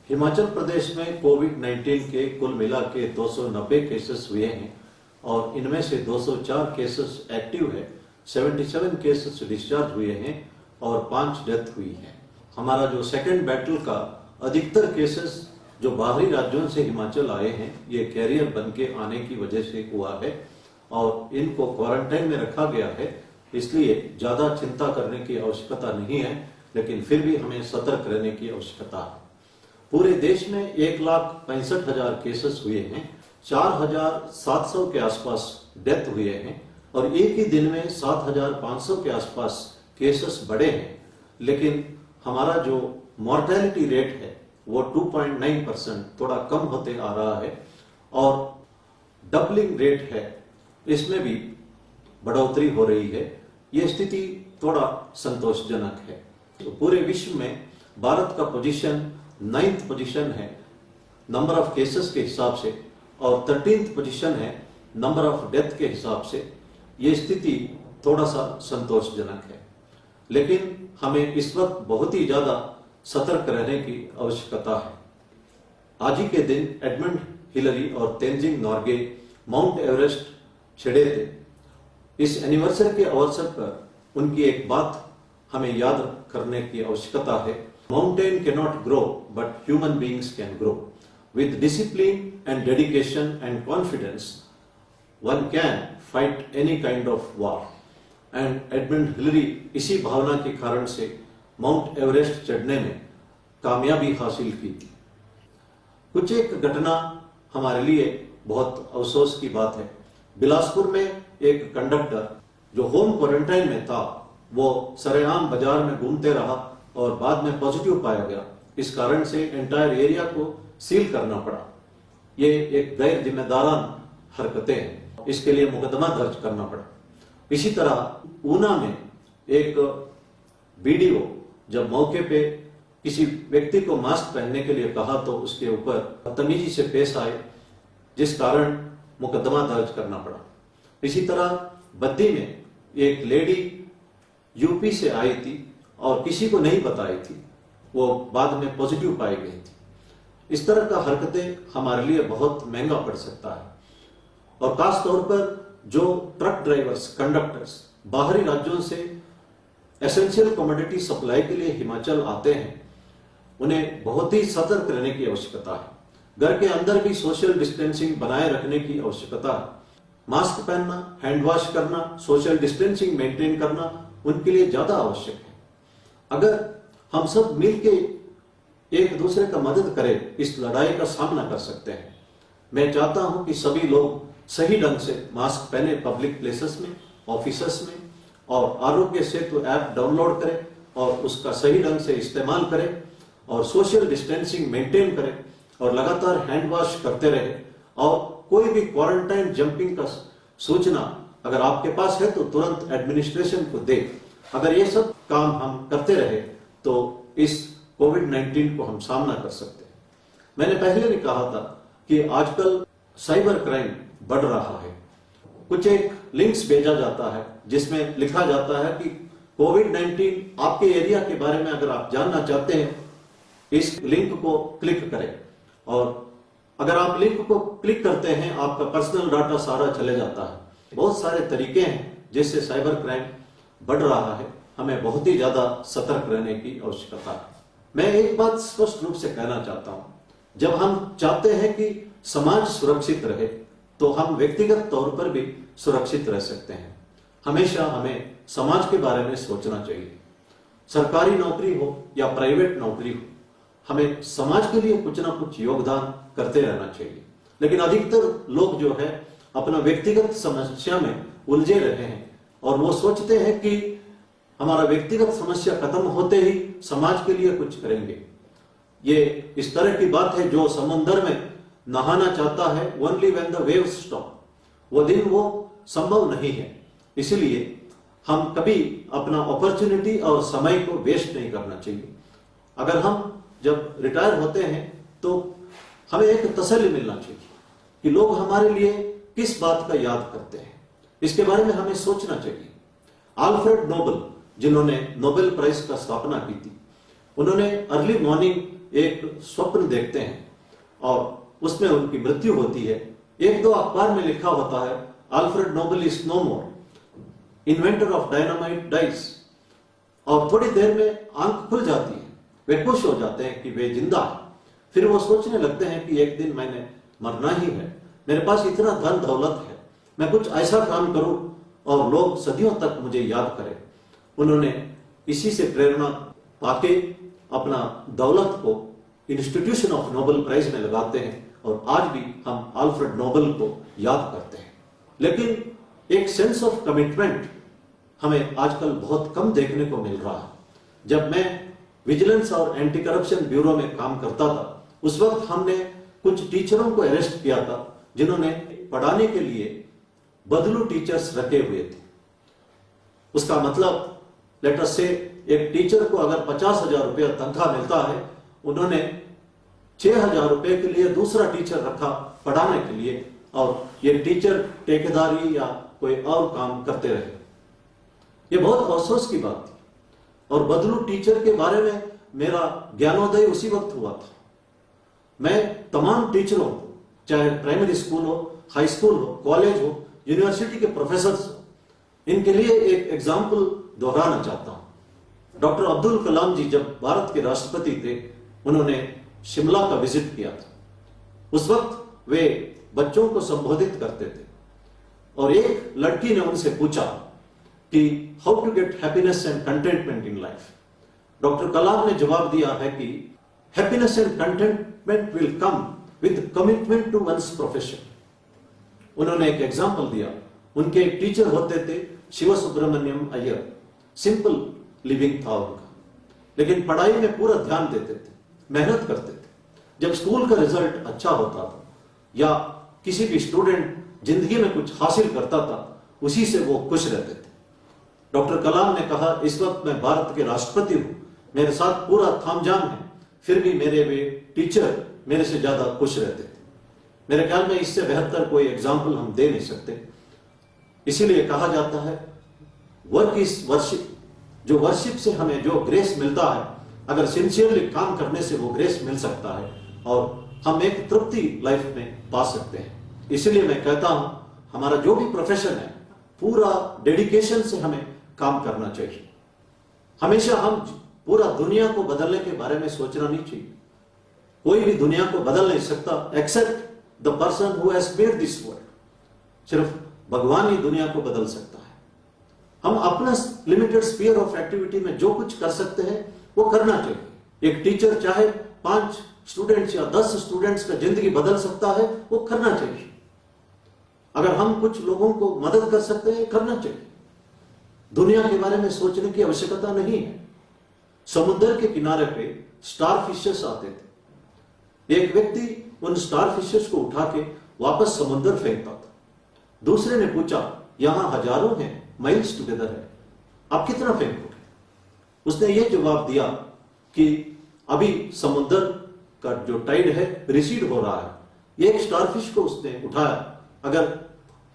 हिमाचल प्रदेश में कोविड-19 के कुल मिला के 290 केसेस हुए हैं और इनमें से 204 केसेस एक्टिव है, 77 केसेस डिस्चार्ज हुए हैं और 5 डेथ हुई है। हमारा जो सेकेंड बैटल का अधिकतर केसेस जो बाहरी राज्यों से हिमाचल आए हैं, ये कैरियर बन के आने की वजह से हुआ है और इनको क्वारंटाइन में रखा गया है, इसलिए ज्यादा चिंता करने की आवश्यकता नहीं है, लेकिन फिर भी हमें सतर्क रहने की आवश्यकता है। पूरे देश में 1,65,000 केसेस हुए हैं, 4,700 के आसपास डेथ हुए हैं और एक ही दिन में 7,500 के आसपास केसेस बढ़े हैं, लेकिन हमारा जो मॉर्टेलिटी रेट है वो 2.9% थोड़ा कम होते आ रहा है और डबलिंग रेट है, इसमें भी बढ़ोतरी हो रही है। ये स्थिति थोड़ा संतोषजनक है। तो पूरे विश्व में भारत का पोजीशन 9th पोजीशन है नंबर ऑफ केसेस के हिसाब से और 13th पोजीशन है नंबर ऑफ डेथ के हिसाब से। ये स्थिति थोड़ा सा संतोषजनक है, लेकिन हमें इस वक्त बहुत ही ज्यादा सतर्क रहने की आवश्यकता है। आज ही के दिन एडमंड हिलरी और तेंजिंग नॉर्गे माउंट एवरेस्ट चढ़े थे। इस एनिवर्सरी के अवसर पर उनकी एक बात हमें याद करने की आवश्यकता है। Mountain cannot grow but human beings can grow with discipline and dedication and confidence one can fight any kind of war. And Edmund Hillary इसी भावना के कारण से माउंट एवरेस्ट चढ़ने में कामयाबी हासिल की थी। कुछ एक घटना हमारे लिए बहुत अफसोस की बात है। बिलासपुर में एक कंडक्टर जो होम क्वारंटाइन में था, वो सरेआम बाजार में घूमते रहा और बाद में पॉजिटिव पाया गया। इस कारण से एंटायर एरिया को सील करना पड़ा। ये एक गैर जिम्मेदाराना हरकतें हैं, इसके लिए मुकदमा दर्ज करना पड़ा। इसी तरह ऊना में एक बीडीओ जब मौके पे किसी व्यक्ति को मास्क पहनने के लिए कहा तो उसके ऊपर बदतमीजी से पेश आए, जिस कारण मुकदमा दर्ज करना पड़ा। इसी तरह बद्दी में एक लेडी यूपी से आई थी और किसी को नहीं बताई थी, वो बाद में पॉजिटिव पाई गई थी। इस तरह का हरकतें हमारे लिए बहुत महंगा पड़ सकता है और खास तौर पर जो ट्रक ड्राइवर्स, कंडक्टर्स बाहरी राज्यों से एसेंशियल कमोडिटी सप्लाई के लिए हिमाचल आते हैं, उन्हें बहुत ही सतर्क रहने की आवश्यकता है। घर के अंदर भी सोशल डिस्टेंसिंग बनाए रखने की आवश्यकता है। मास्क पहनना, हैंड वॉश करना, सोशल डिस्टेंसिंग मेंटेन करना उनके लिए ज्यादा आवश्यक है। अगर हम सब मिलके एक दूसरे का मदद करें, इस लड़ाई का सामना कर सकते हैं। मैं चाहता हूं कि सभी लोग सही ढंग से मास्क पहने पब्लिक प्लेसेस में, ऑफिसेस में, और आरोग्य सेतु ऐप डाउनलोड करें और उसका सही ढंग से इस्तेमाल करें और सोशल डिस्टेंसिंग मेंटेन करें और लगातार हैंड वॉश करते रहे। और कोई भी क्वारंटाइन जंपिंग का सूचना अगर आपके पास है तो तुरंत एडमिनिस्ट्रेशन को दे। अगर ये सब काम हम करते रहे तो इस कोविड-19 को हम सामना कर सकते हैं। मैंने पहले भी कहा था कि आजकल साइबर क्राइम बढ़ रहा है। कुछ एक लिंक्स भेजा जाता है जिसमें लिखा जाता है कि कोविड-19 आपके एरिया के बारे में अगर आप जानना चाहते हैं, इस लिंक को क्लिक करें। और अगर आप लिंक को क्लिक करते हैं, आपका पर्सनल डाटा सारा चले जाता है। बहुत सारे तरीके हैं जिससे साइबर क्राइम बढ़ रहा है। हमें बहुत ही ज्यादा सतर्क रहने की आवश्यकता है। मैं एक बात स्पष्ट रूप से कहना चाहता हूं, जब हम चाहते हैं कि समाज सुरक्षित रहे तो हम व्यक्तिगत तौर पर भी सुरक्षित रह सकते हैं। हमेशा हमें समाज के बारे में सोचना चाहिए। सरकारी नौकरी हो या प्राइवेट नौकरी हो, हमें समाज के लिए कुछ ना कुछ योगदान करते रहना चाहिए। लेकिन अधिकतर लोग जो है अपना व्यक्तिगत समस्या में उलझे रहे हैं और वो सोचते हैं कि हमारा व्यक्तिगत समस्या खत्म होते ही समाज के लिए कुछ करेंगे। ये इस तरह की बात है जो समुद्र में नहाना चाहता है only when the waves stop, वो दिन वो संभव नहीं है। इसलिए हम कभी अपना अपॉर्चुनिटी और समय को वेस्ट नहीं करना चाहिए। अगर हम जब रिटायर होते हैं तो हमें एक तसल्ली मिलना चाहिए कि लोग हमारे लिए किस बात का याद करते हैं, इसके बारे में हमें सोचना चाहिए। अल्फ्रेड नोबेल, जिन्होंने नोबेल प्राइज का स्थापना की थी, उन्होंने अर्ली मॉर्निंग एक स्वप्न देखते हैं और उसमें उनकी मृत्यु होती है। एक दो अखबार में लिखा होता है Alfred Nobel is no more, inventor of dynamite dies, और थोड़ी देर में आंख खुल जाती है, वे खुश हो जाते हैं कि वे जिंदा है। फिर वो सोचने लगते हैं कि एक दिन मैंने मरना ही है, मेरे पास इतना धन दौलत है, मैं कुछ ऐसा काम करूं और लोग सदियों तक मुझे याद करें। उन्होंने इसी से प्रेरणा पाके अपना दौलत को इंस्टीट्यूशन ऑफ नोबेल प्राइज में लगाते हैं और आज भी हम अल्फ्रेड नोबेल को याद करते हैं। लेकिन एक सेंस ऑफ कमिटमेंट हमें आजकल बहुत कम देखने को मिल रहा है। जब मैं विजिलेंस और एंटी करप्शन ब्यूरो में काम करता था, उस वक्त हमने कुछ टीचरों को अरेस्ट किया था जिन्होंने पढ़ाने के लिए बदलू टीचर्स रखे हुए थे। उसका मतलब लेट अस से एक टीचर को अगर 50,000 रुपया तनख्वाह मिलता है, उन्होंने 6,000 रुपए के लिए दूसरा टीचर रखा पढ़ाने के लिए, और ये टीचर ठेकेदारी या कोई और काम करते रहे। ये बहुत अफसोस की बात थी और बदलू टीचर के बारे में मेरा ज्ञानोदय उसी वक्त हुआ था। मैं तमाम टीचरों को, चाहे प्राइमरी स्कूल हो, हाई स्कूल हो, कॉलेज हो, यूनिवर्सिटी के प्रोफेसर्स हो, इनके लिए एक एग्जाम्पल दोहराना चाहता हूं। डॉक्टर अब्दुल कलाम जी जब भारत के राष्ट्रपति थे, उन्होंने शिमला का विजिट किया था। उस वक्त वे बच्चों को संबोधित करते थे और एक लड़की ने उनसे पूछा कि how to get happiness and contentment in life. Doctor Kalam ने जवाब दिया है कि happiness and contentment will come with commitment to one's profession. उन्होंने एक एग्जाम्पल दिया। उनके एक टीचर होते थे शिव सुब्रमण्यम अय्यर, सिंपल लिविंग था उनका, लेकिन पढ़ाई में पूरा ध्यान देते थे, मेहनत करते थे। जब स्कूल का रिजल्ट अच्छा होता था या किसी भी स्टूडेंट जिंदगी में कुछ हासिल करता था, उसी से वो खुश रहते थे। डॉक्टर कलाम ने कहा, इस वक्त मैं भारत के राष्ट्रपति हूं, मेरे साथ पूरा थामझाम है, फिर भी मेरे वे टीचर मेरे से ज्यादा खुश रहते थे। मेरे ख्याल में इससे बेहतर कोई एग्जाम्पल हम दे नहीं सकते। इसीलिए कहा जाता है वर्क इज वर्शिप। जो वर्शिप से हमें जो ग्रेस मिलता है, अगर सिंसियरली काम करने से वो ग्रेस मिल सकता है और हम एक तृप्ति लाइफ में पा सकते हैं। इसलिए मैं कहता हूं हमारा जो भी प्रोफेशन है, पूरा डेडिकेशन से हमें काम करना चाहिए। हमेशा हम पूरा दुनिया को बदलने के बारे में सोचना नहीं चाहिए। कोई भी दुनिया को बदल नहीं सकता except the person who has made this world. सिर्फ भगवान ही दुनिया को बदल सकता है। हम अपना लिमिटेड स्फीयर ऑफ एक्टिविटी में जो कुछ कर सकते हैं वो करना चाहिए। एक टीचर चाहे 5 स्टूडेंट्स या 10 स्टूडेंट्स का जिंदगी बदल सकता है, वो करना चाहिए। अगर हम कुछ लोगों को मदद कर सकते हैं, करना चाहिए। दुनिया के बारे में सोचने की आवश्यकता नहीं है। समुद्र के किनारे पे स्टार फिशेस आते थे। एक व्यक्ति उन स्टार फिशेस को उठा के वापस समुद्र फेंकता था। दूसरे ने पूछा, यहां हजारों हैं, माइल्स टुगेदर है, आप कितना फेंकोगे? उसने ये जवाब दिया कि अभी समुद्र का जो टाइड है रिसीड हो रहा है। एक स्टारफिश को उसने उठाया, अगर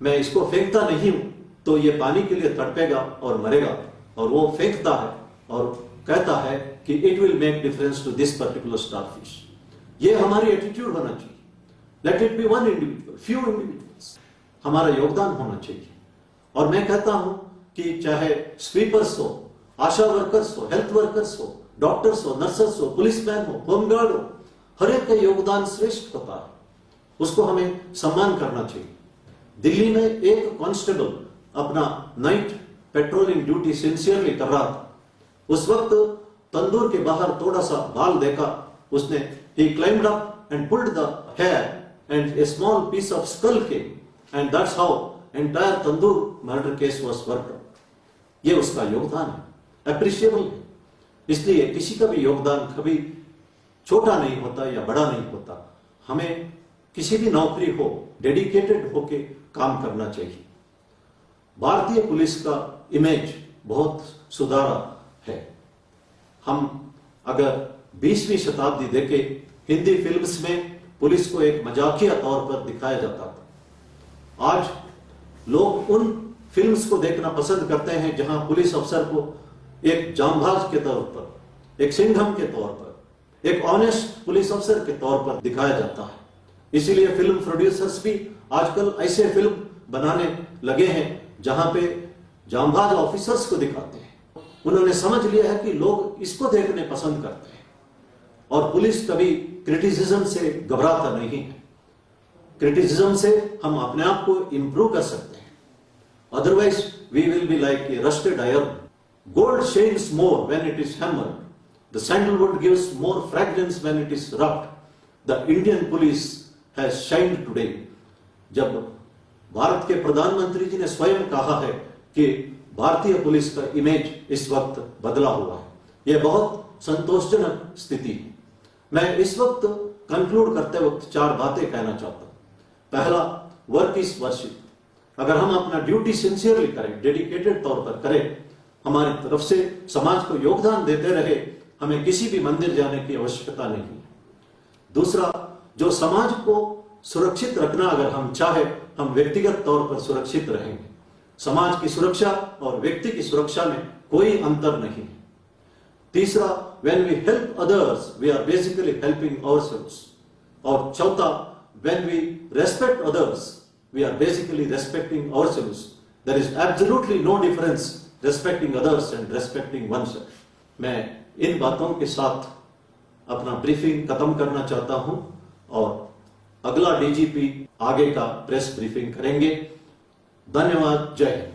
मैं इसको फेंकता नहीं हूं तो ये पानी के लिए तड़पेगा और मरेगा, और वो फेंकता है और कहता है कि it will make difference to this particular starfish. ये हमारी एटीट्यूड होना चाहिए। Let it be one individual, few individuals, हमारा योगदान होना चाहिए। और मैं कहता हूं कि चाहे स्वीपर्स हो, आशा वर्कर्स हो, हेल्थ वर्कर्स हो, डॉक्टर्स हो, नर्सेस हो, पुलिसमैन हो, होमगार्ड हो, हर एक का योगदान श्रेष्ठ होता है, उसको हमें सम्मान करना चाहिए। दिल्ली में एक कांस्टेबल अपना नाइट पेट्रोलिंग ड्यूटी सिंसियरली कर रहा था। उस वक्त तंदूर के बाहर थोड़ा सा बाल देखा उसने। he climbed up and pulled the hair and a small piece of skull came, and that's how entire tandoor murder case was worked out. ये उसका योगदान है, अप्रिशिएबल है। इसलिए किसी का भी योगदान कभी छोटा नहीं होता या बड़ा नहीं होता। हमें किसी भी नौकरी हो डेडिकेटेड होके काम करना चाहिए। भारतीय पुलिस का इमेज बहुत सुधारा है। हम अगर 20वीं शताब्दी देखें, हिंदी फिल्म्स में पुलिस को एक मजाकिया तौर पर दिखाया जाता था। आज लोग उन फिल्म्स को देखना पसंद करते हैं जहां पुलिस अफसर को एक जांबाज के तौर पर, एक सिंघम के तौर पर, एक ऑनेस्ट पुलिस अफसर के तौर पर दिखाया जाता है। इसीलिए फिल्म प्रोड्यूसर्स भी आजकल ऐसे फिल्म बनाने लगे हैं जहां पे जांबाज ऑफिसर्स को दिखाते हैं। उन्होंने समझ लिया है कि लोग इसको देखने पसंद करते हैं और पुलिस कभी क्रिटिसिज्म से घबराता नहीं है। क्रिटिसिज्म से हम अपने आप को इंप्रूव कर सकते हैं। Otherwise we will be like a rusted iron. Gold shines more when it is hammered, the sandalwood gives more fragrance when it is rubbed. The Indian police has shined today. जब भारत के प्रधानमंत्री जी ने स्वयं कहा है कि भारतीय पुलिस का इमेज इस वक्त बदला हुआ है, यह बहुत संतोषजनक स्थिति है। मैं इस वक्त कंक्लूड करते वक्त 4 बातें कहना चाहता हूं। पहला, वर्क इज वर्शिप। अगर हम अपना ड्यूटी सिंसियरली करें, डेडिकेटेड तौर पर करें, हमारी तरफ से समाज को योगदान देते रहे, हमें किसी भी मंदिर जाने की आवश्यकता नहीं है। दूसरा, जो समाज को सुरक्षित रखना अगर हम चाहे, हम व्यक्तिगत तौर पर सुरक्षित रहेंगे। समाज की सुरक्षा और व्यक्ति की सुरक्षा में कोई अंतर नहीं है। तीसरा, when we help others we are basically helping ourselves। और चौथा, when we respect others we are basically respecting ourselves। there is absolutely no difference respecting others and respecting oneself। मैं इन बातों के साथ अपना ब्रीफिंग खत्म करना चाहता हूं और अगला डीजीपी आगे का प्रेस ब्रीफिंग करेंगे। धन्यवाद। जय हिंद।